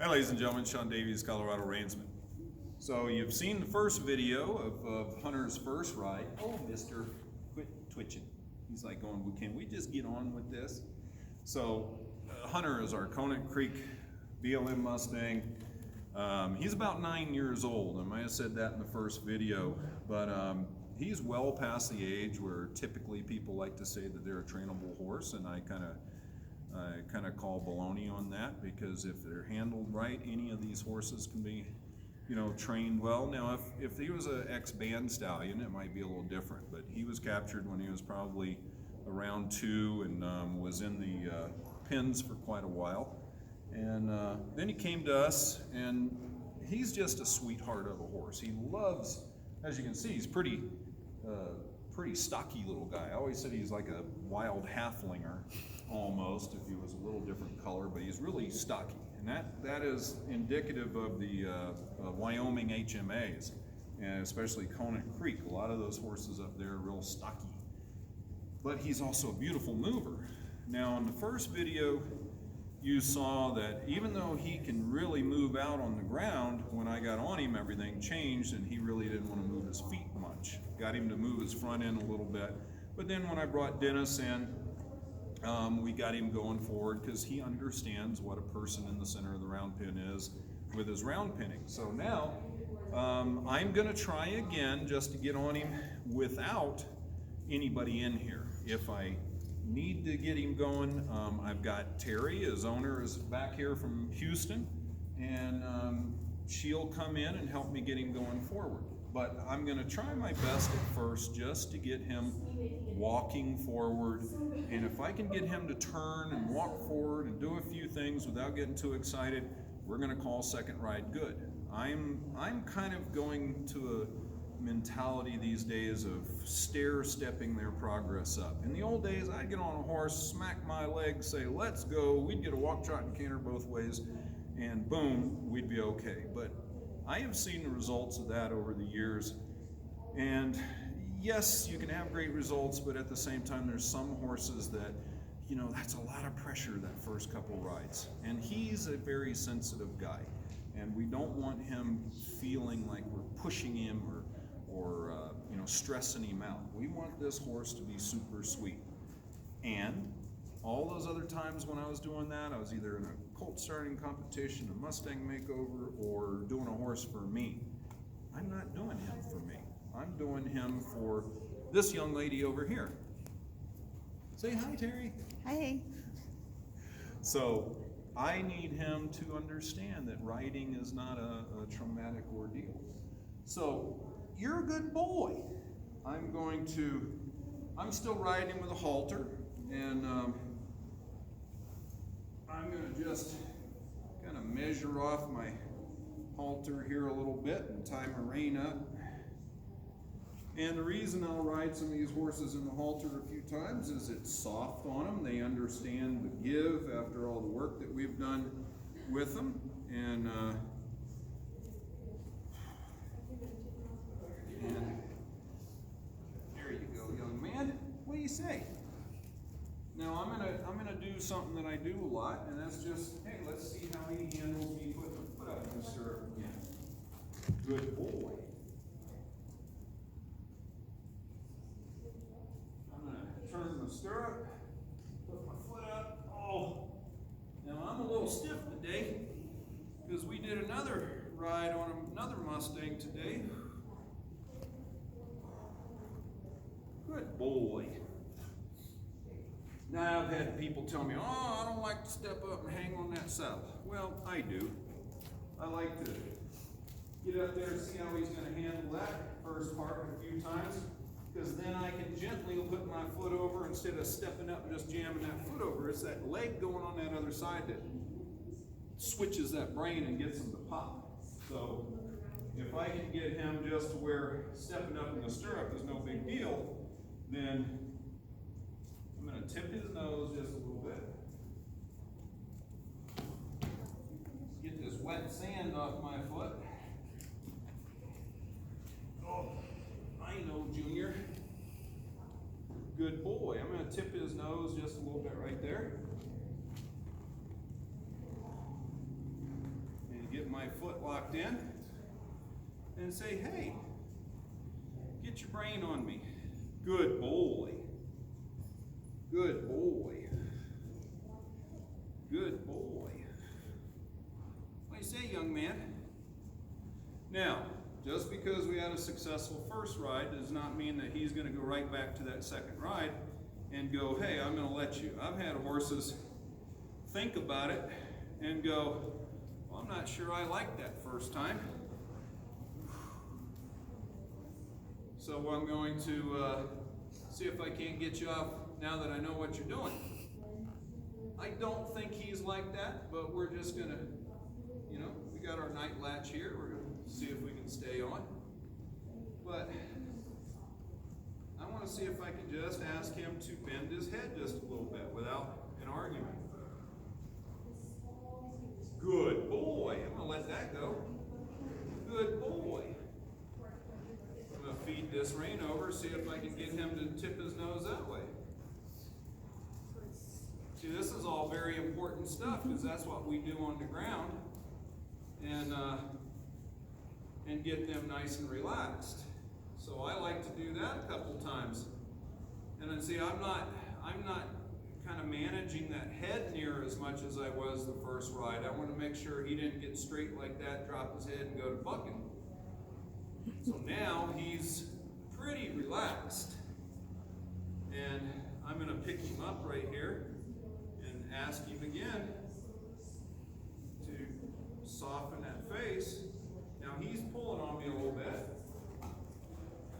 Hi, ladies and gentlemen, Sean Davies, ColoradoReinsman. So you've seen the first video of Hunter's first ride. Oh, mister, quit twitching. He's like going, well, can we just get on with this? So Hunter is our Conant Creek BLM Mustang. He's about 9 years old. I might have said that in the first video, but he's well past the age where typically people like to say that they're a trainable horse, and I kind of call baloney on that, because if they're handled right, any of these horses can be, trained well. Now, if he was an ex-band stallion, it might be a little different, but he was captured when he was probably around 2 and was in the pens for quite a while. And then he came to us, and he's just a sweetheart of a horse. He loves, as you can see, he's pretty stocky little guy. I always said he's like a wild halflinger, almost, if he was a little different color, but he's really stocky. And that is indicative of the Wyoming HMAs, and especially Conant Creek. A lot of those horses up there are real stocky. But he's also a beautiful mover. Now, in the first video, you saw that even though he can really move out on the ground, when I got on him, everything changed, and he really didn't want to move his feet much. Got him to move his front end a little bit. But then when I brought Dennis in, we got him going forward, because he understands what a person in the center of the round pin is with his round pinning. So now I'm going to try again just to get on him without anybody in here. If I need to get him going, I've got Terry, his owner, is back here from Houston, and she'll come in and help me get him going forward. But I'm going to try my best at first just to get him walking forward, and if I can get him to turn and walk forward and do a few things without getting too excited, we're going to call second ride good. I'm kind of going to a mentality these days of stair-stepping their progress up. In the old days, I'd get on a horse, smack my legs, say, let's go, we'd get a walk, trot, and canter both ways, and boom, we'd be okay. But I have seen the results of that over the years, and yes, you can have great results, but at the same time, there's some horses that, that's a lot of pressure that first couple rides. And he's a very sensitive guy, and we don't want him feeling like we're pushing him or stressing him out. We want this horse to be super sweet. And all those other times when I was doing that, I was either in a colt starting competition, a Mustang makeover, or doing a horse for me. I'm not doing him for me. I'm doing him for this young lady over here. Say hi, Terry. Hi. So I need him to understand that riding is not a traumatic ordeal. So you're a good boy. I'm still riding with a halter, and I'm going to just kind of measure off my halter here a little bit and tie my rein up. And the reason I'll ride some of these horses in the halter a few times is it's soft on them. They understand the give after all the work that we've done with them. And there you go, young man. What do you say? Now I'm gonna do something that I do a lot, and that's just, hey, let's see how he handles me putting the foot up in the stirrup again. Good boy. I'm gonna turn the stirrup, put my foot up. Oh, now I'm a little stiff today because we did another ride on another Mustang today. Good boy. Now, I've had people tell me, oh, I don't like to step up and hang on that saddle. Well, I do. I like to get up there and see how he's going to handle that first part a few times, because then I can gently put my foot over instead of stepping up and just jamming that foot over. It's that leg going on that other side that switches that brain and gets him to pop. So if I can get him just to where stepping up in the stirrup is no big deal, then I'm going to tip his nose just a little bit. Get this wet sand off my foot. Oh, I know, Junior. Good boy. I'm going to tip his nose just a little bit right there. foot locked in and say, hey, get your brain on me. Good boy. Good boy. Good boy. What do you say, young man? Now, just because we had a successful first ride does not mean that he's going to go right back to that second ride and go, hey, I'm going to let you. I've had horses think about it and go, well, I'm not sure I like that first time. So I'm going to see if I can't get you off now that I know what you're doing. I don't think he's like that, but we're just going to, you know, we got our night latch here. We're going to see if we can stay on. But I want to see if I can just ask him to bend his head just a little bit without an argument. Good boy. I'm going to let that go. Good boy. I'm going to feed this rein over, see if I can get him to tip his nose that way. See, this is all very important stuff because that's what we do on the ground and get them nice and relaxed. So I like to do that a couple times. And then see, I'm not kind of managing that head near as much as I was the first ride. I want to make sure he didn't get straight like that, drop his head and go to bucking. So now he's pretty relaxed. And I'm going to pick him up right here and ask him again to soften that face. Now he's pulling on me a little bit.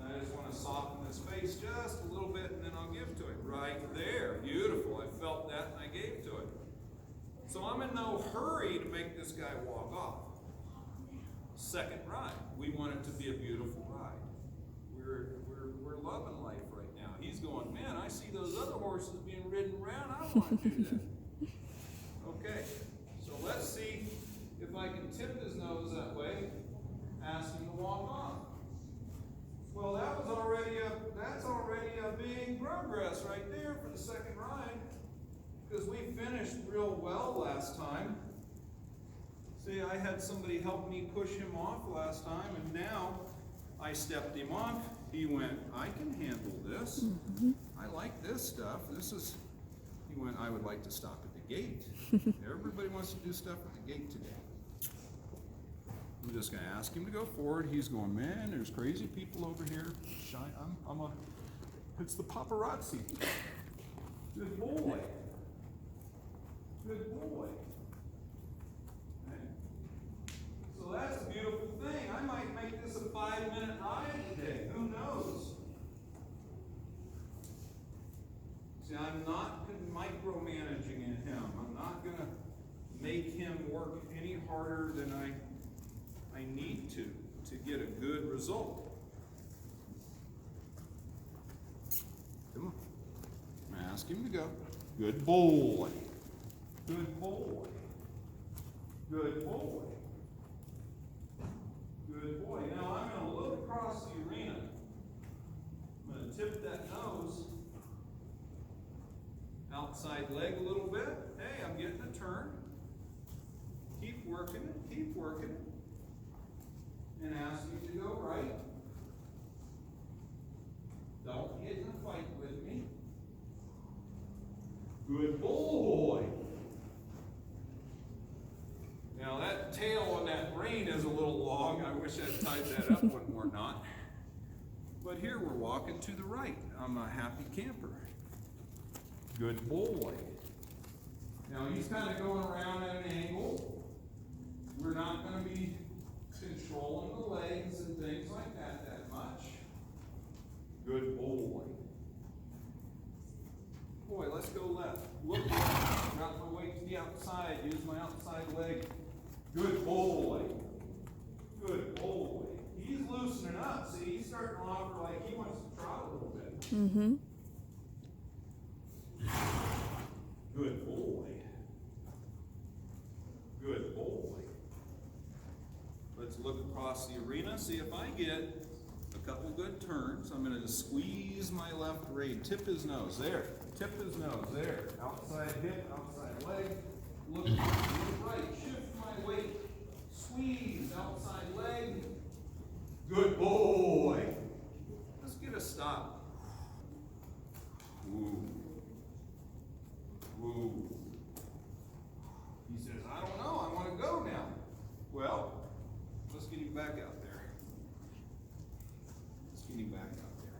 And I just want to soften his face just a little bit and then I'll give to it. Right there. Beautiful. I felt that and I gave to it. So I'm in no hurry to make this guy walk off. Second ride. We want it to be a beautiful ride. We're loving life right now. He's going, man, I see those other horses being ridden around. I want to do that. Okay, so let's see if I can tip his nose that way, ask him to walk off. Well, that's already a big progress right there for the second ride, because we finished real well last time. See, I had somebody help me push him off last time, and now I stepped him off. He went, I can handle this. I like this stuff. He went, I would like to stop at the gate. Everybody wants to do stuff at the gate today. I'm just going to ask him to go forward. He's going, man, there's crazy people over here. It's the paparazzi. Good boy. Good boy. So that's a beautiful thing. I might make this a 5-minute ride today. Who knows? See, I'm not micromanaging in him. I'm not going to make him work any harder than I need to get a good result. Come on. I'm going to ask him to go. Good boy. Good boy. Good boy. Good boy. Now I'm going to look across the arena. I'm going to tip that nose. Outside leg a little bit. Hey, I'm getting a turn. Keep working it. Keep working it. And ask you to go right. Don't get in a fight with me. Good boy. Now that tail on that rein is a little long. I wish I'd tied that up one more knot. But here we're walking to the right. I'm a happy camper. Good boy. Now he's kind of going around at an angle. We're not going to be controlling the legs and things like that much. Good boy. Boy, let's go left. Look left. Got my weight to the outside. Use my outside leg. Good boy. Good boy. He's loosening up. See, he's starting to offer like he wants to trot a little bit. Mm-hmm. Good boy. Good boy. Let's look across the arena, see if I get a couple good turns. I'm going to squeeze my left rein, tip his nose, there. Tip his nose, there. Outside hip, outside leg. Look right, shift my weight. Squeeze, outside leg. Good boy. Let's get a stop. Woo. Woo. He says, I don't know, I want to go now. Well, let's get him back out there. Let's get him back out there.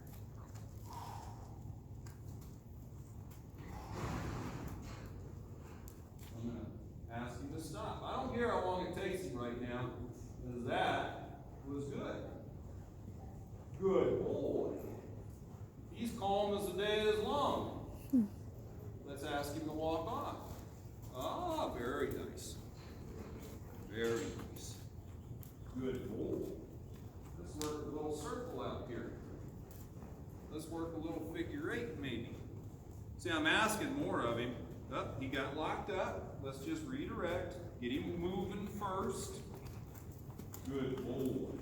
I'm going to ask him to stop. I don't care how long it takes him right now, because that was good. Good boy. He's calm as the day is long. Let's ask him to walk off. Ah, very nice. Very nice. Good boy. Let's work a little circle out here. Let's work a little figure eight maybe. See, I'm asking more of him. Oh, he got locked up. Let's just redirect. Get him moving first. Good boy.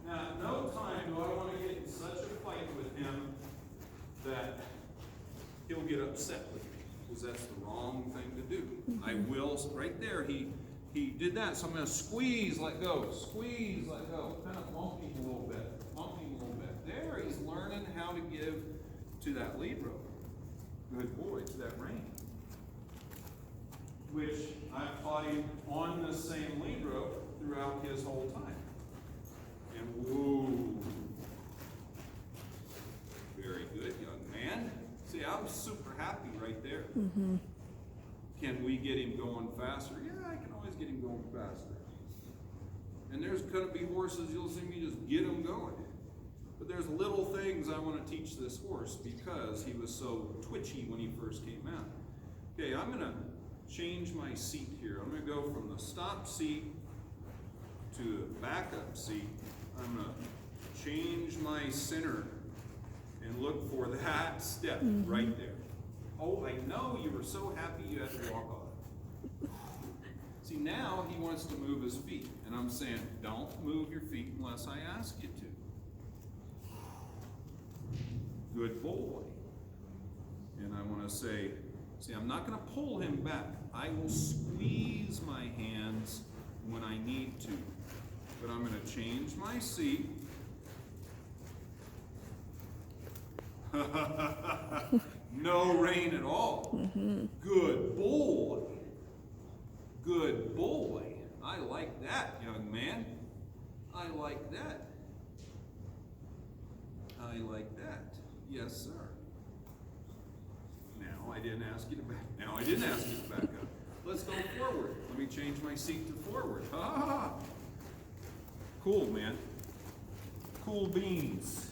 Now, at no time do I want to get in such a fight with him that he'll get upset with me, because that's the wrong thing to do. I will, right there, he did that, so I'm going to squeeze, let go, squeeze, let go, kind of bump him a little bit, bump him a little bit. There, he's learning how to give to that lead rope. Good boy, to that rein, which I've taught him on the same lead rope throughout his whole time. And woo. Very good, young man. See, I'm super happy right there. Mm-hmm. Can we get him going faster? Yeah, I can always get him going faster. And there's going to be horses, you'll see me just get them going. But there's little things I want to teach this horse because he was so twitchy when he first came out. Okay, I'm going to change my seat here. I'm going to go from the stop seat to the backup seat. I'm going to change my center and look for that step right there. Oh, I know you were so happy you had to walk off. See, now he wants to move his feet. And I'm saying, don't move your feet unless I ask you to. Good boy. And I want to say, see, I'm not going to pull him back. I will squeeze my hands when I need to. But I'm going to change my seat. No rein at all. Mm-hmm. Good boy. Good boy. I like that, young man. I like that. I like that. Yes, sir. Now I didn't ask you to back. Now I didn't ask you to back up. Let's go forward. Let me change my seat to forward. Ah. Cool, man. Cool beans.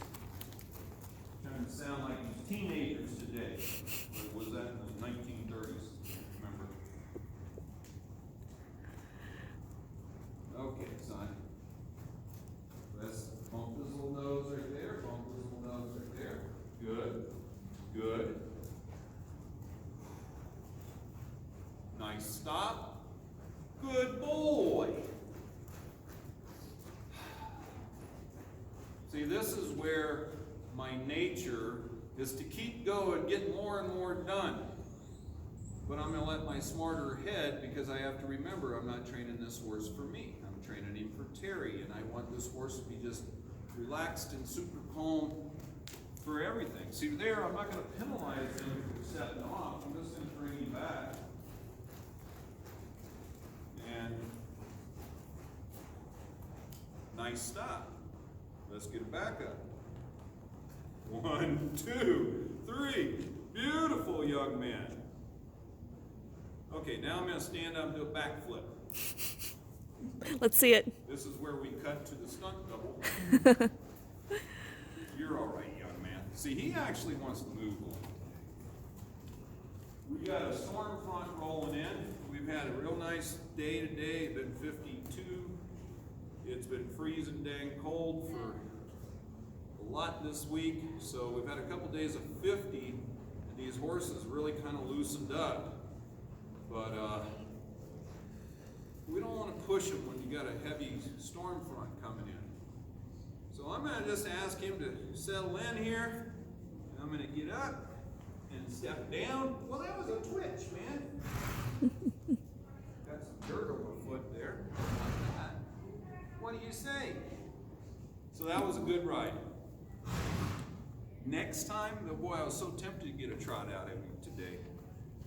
Kind of sound like these teenagers today. Or was that in the 1930s? Remember? Okay, son. Let's bump his little nose right there. Bump his little nose right there. Good. Good. Nice stop. Good boy. See, this is where my nature is to keep going, get more and more done. But I'm going to let my smarter head, because I have to remember I'm not training this horse for me. I'm training him for Terry, and I want this horse to be just relaxed and super calm for everything. See, there, I'm not going to penalize him for stepping off. I'm just going to bring him back. And nice stop. Let's get it back up. 1, 2, 3. Beautiful, young man. Okay, now I'm going to stand up and do a backflip. Let's see it. This is where we cut to the stunt double. You're all right, young man. See, he actually wants to move a little. We got a storm front rolling in. We've had a real nice day today. It's been 52. It's been freezing dang cold for a lot this week. So we've had a couple days of 50, and these horses really kind of loosened up. But we don't want to push them when you got a heavy storm front coming in. So I'm going to just ask him to settle in here. I'm going to get up and step down. Well, that was a twitch, man. Got some dirt on my foot there. next time, boy, I was so tempted to get a trot out of him today.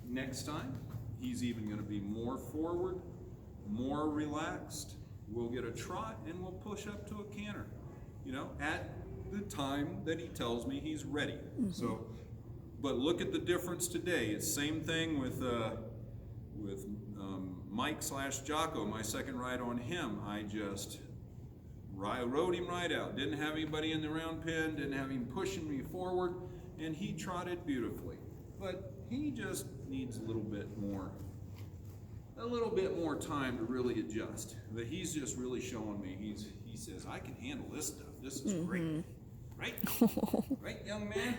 Next time, he's even gonna be more forward, more relaxed. We'll get a trot and we'll push up to a canter, you know, at the time that he tells me he's ready. So, but look at the difference today. It's same thing with Mike / Jocko, my second ride on him. I just rode him right out. Didn't have anybody in the round pen, didn't have him pushing me forward, and he trotted beautifully. But he just needs a little bit more time to really adjust. But he's just really showing me, he says, I can handle this stuff. This is great. Right? Right, young man?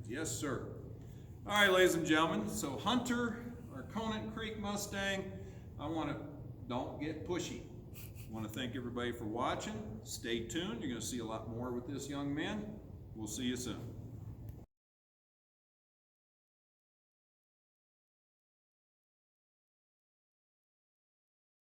Yes, sir. All right, ladies and gentlemen, so Hunter, our Conant Creek Mustang, don't get pushy. I want to thank everybody for watching. Stay tuned. You're going to see a lot more with this young man. We'll see you soon.